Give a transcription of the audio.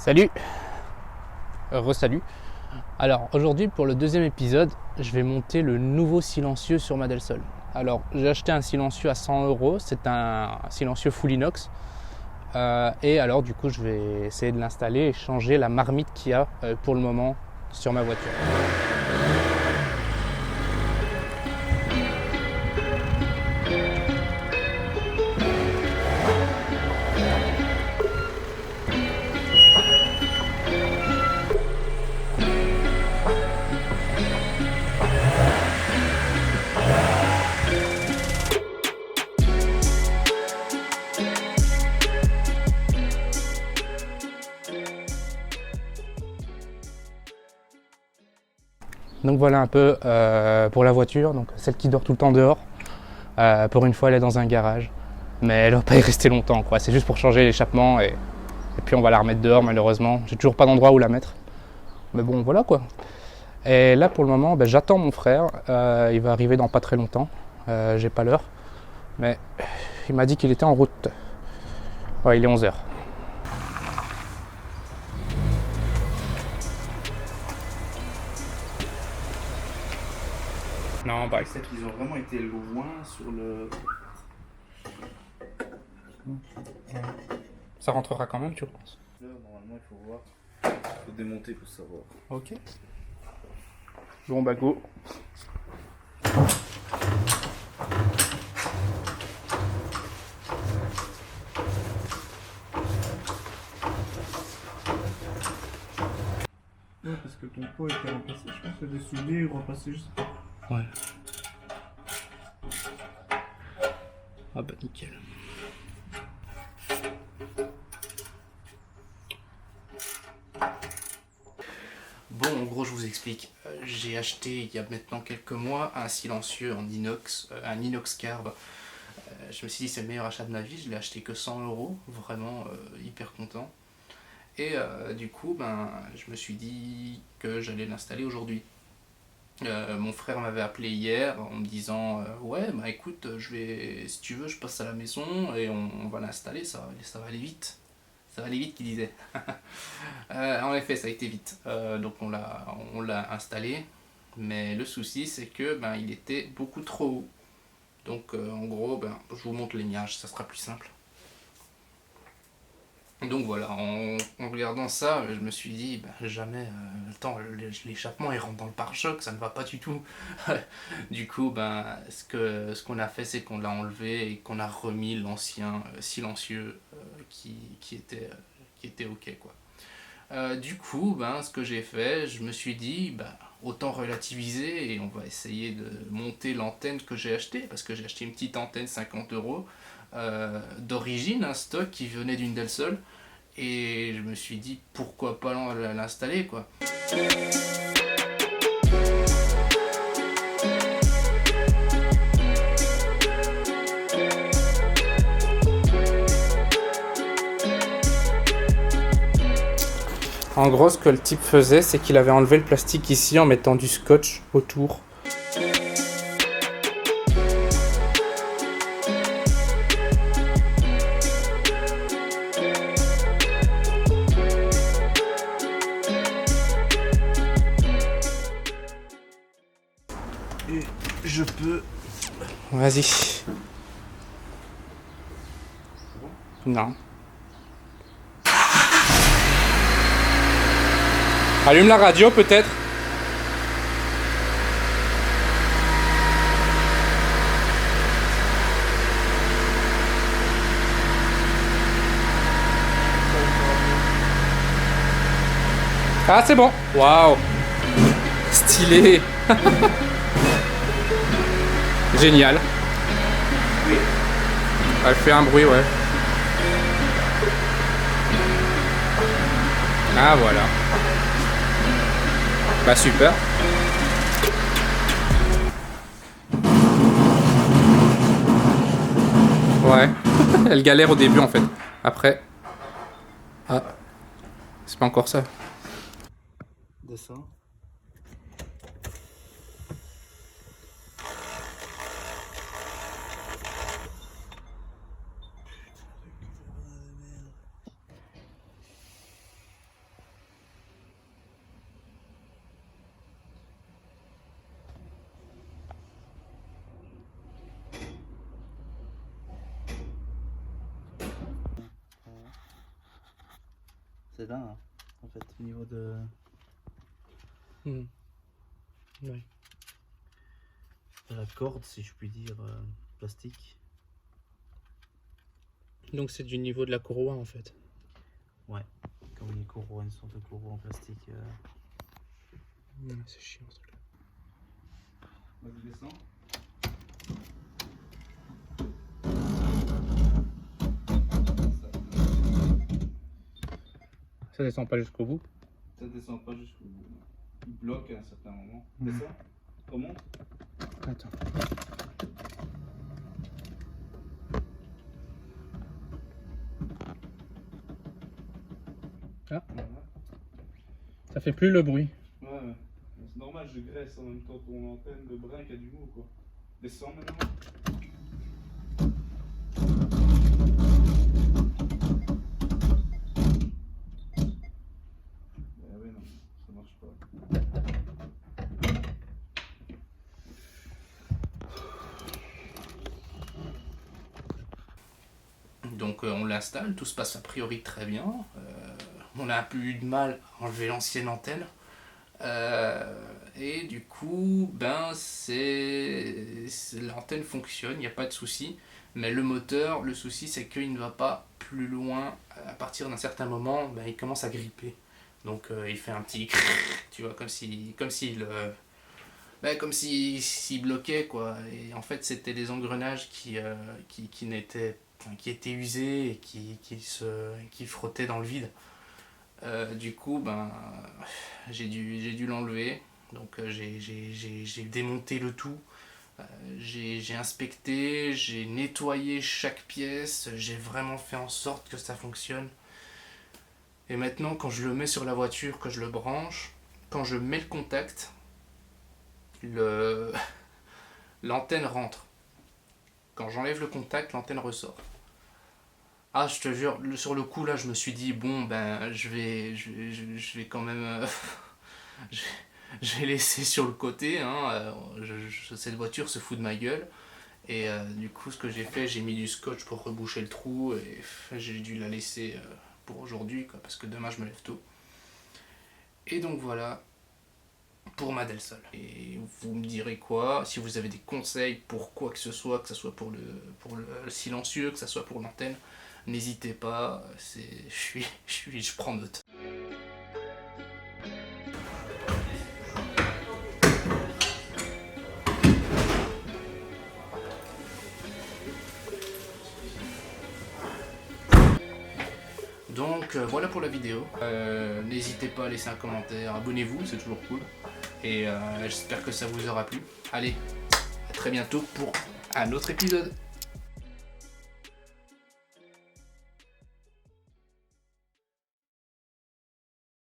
Salut, re-salut. Alors aujourd'hui pour le deuxième épisode, je vais monter le nouveau silencieux sur ma Del Sol. Alors j'ai acheté un silencieux à 100€, c'est un silencieux full inox. Et alors du coup je vais essayer de l'installer et changer la marmite qu'il y a pour le moment sur ma voiture. Donc voilà un peu pour la voiture, donc celle qui dort tout le temps dehors. Pour une fois elle est dans un garage, mais elle va pas y rester longtemps quoi. C'est juste pour changer l'échappement et puis on va la remettre dehors malheureusement. J'ai toujours pas d'endroit où la mettre. Mais bon voilà quoi. Et là pour le moment j'attends mon frère, il va arriver dans pas très longtemps, j'ai pas l'heure. Mais il m'a dit qu'il était en route. Ouais, il est 11h. Non, bah C'est qu'ils ont vraiment été loin sur le... ça rentrera quand même, tu penses? Là, normalement, il faut voir. Il faut démonter pour savoir. Ok. Bon bah go. Ouais, parce que ton pot était remplacé, je pense que des souliers ou remplacé, je sais pas. Ouais. Ah bah nickel. Bon, en gros, je vous explique. J'ai acheté il y a maintenant quelques mois un silencieux en inox, un inox carb. Je me suis dit c'est le meilleur achat de ma vie. Je l'ai acheté que 100€, vraiment hyper content. Et du coup, je me suis dit que j'allais l'installer aujourd'hui. Mon frère m'avait appelé hier en me disant ouais bah écoute si tu veux je passe à la maison et on va l'installer, ça va aller vite. Ça va aller vite qu'il disait. En effet ça a été vite. Donc on l'a installé, mais le souci c'est que il était beaucoup trop haut. Donc en gros je vous montre l'égnage, ça sera plus simple. Donc voilà, en regardant ça, je me suis dit, jamais, l'échappement il rentre dans le pare-choc, ça ne va pas du tout. Du coup, ce qu'on a fait, c'est qu'on l'a enlevé et qu'on a remis l'ancien silencieux qui était ok quoi. Du coup, ce que j'ai fait, je me suis dit, autant relativiser et on va essayer de monter l'antenne que j'ai achetée, parce que j'ai acheté une petite antenne 50€ d'origine, un stock qui venait d'une Del Sol, et je me suis dit pourquoi pas l'installer quoi. En gros, ce que le type faisait, c'est qu'il avait enlevé le plastique ici en mettant du scotch autour. Et je peux... Vas-y. Non. Allume la radio peut-être. Ah c'est bon. Waouh. Stylé. Génial. Oui. Elle fait un bruit, ouais. Ah voilà. Bah super. Ouais. Elle galère au début en fait. Après. Ah. C'est pas encore ça. Descends. C'est là, hein, en fait, au niveau de... Oui. de la corde, si je puis dire, plastique. Donc c'est du niveau de la courroie en fait. Ouais, comme une courroie, une sorte de courroie en plastique. C'est chiant ce truc. Vas-y, descends. Ça descend pas jusqu'au bout. Ça descend pas jusqu'au bout. Il bloque à un certain moment. Descends. Remonte. Attends. Ah, Voilà. ça fait plus le bruit. Ouais, ouais. C'est normal, je graisse en même temps ton antenne, le brin qui a du mou, quoi. Descends maintenant. Ouais, non, ça marche pas. Donc on l'installe, tout se passe a priori très bien. On a un peu eu de mal à enlever l'ancienne antenne. Et du coup, l'antenne fonctionne, il n'y a pas de souci. Mais le moteur, le souci c'est qu'il ne va pas plus loin. À partir d'un certain moment, il commence à gripper. Donc il fait un petit tu vois, comme s'il bloquait quoi. Et en fait c'était des engrenages qui étaient usés et qui frottaient dans le vide. Du coup j'ai dû l'enlever. Donc j'ai démonté le tout. J'ai inspecté, j'ai nettoyé chaque pièce, j'ai vraiment fait en sorte que ça fonctionne. Et maintenant quand je le mets sur la voiture, que je le branche, quand je mets le contact, l'antenne rentre. Quand j'enlève le contact, l'antenne ressort. Ah, je te jure, sur le coup là, je me suis dit bon je vais quand même, je vais laisser sur le côté. Hein, cette voiture se fout de ma gueule. Et du coup, ce que j'ai fait, j'ai mis du scotch pour reboucher le trou et j'ai dû la laisser pour aujourd'hui, quoi, parce que demain je me lève tôt. Et donc voilà pour ma Del Sol. Et vous me direz quoi, si vous avez des conseils pour quoi que ce soit pour le silencieux, que ce soit pour l'antenne, n'hésitez pas, je prends note. Donc voilà pour la vidéo. N'hésitez pas à laisser un commentaire, abonnez-vous, c'est toujours cool. Et j'espère que ça vous aura plu. Allez, à très bientôt pour un autre épisode.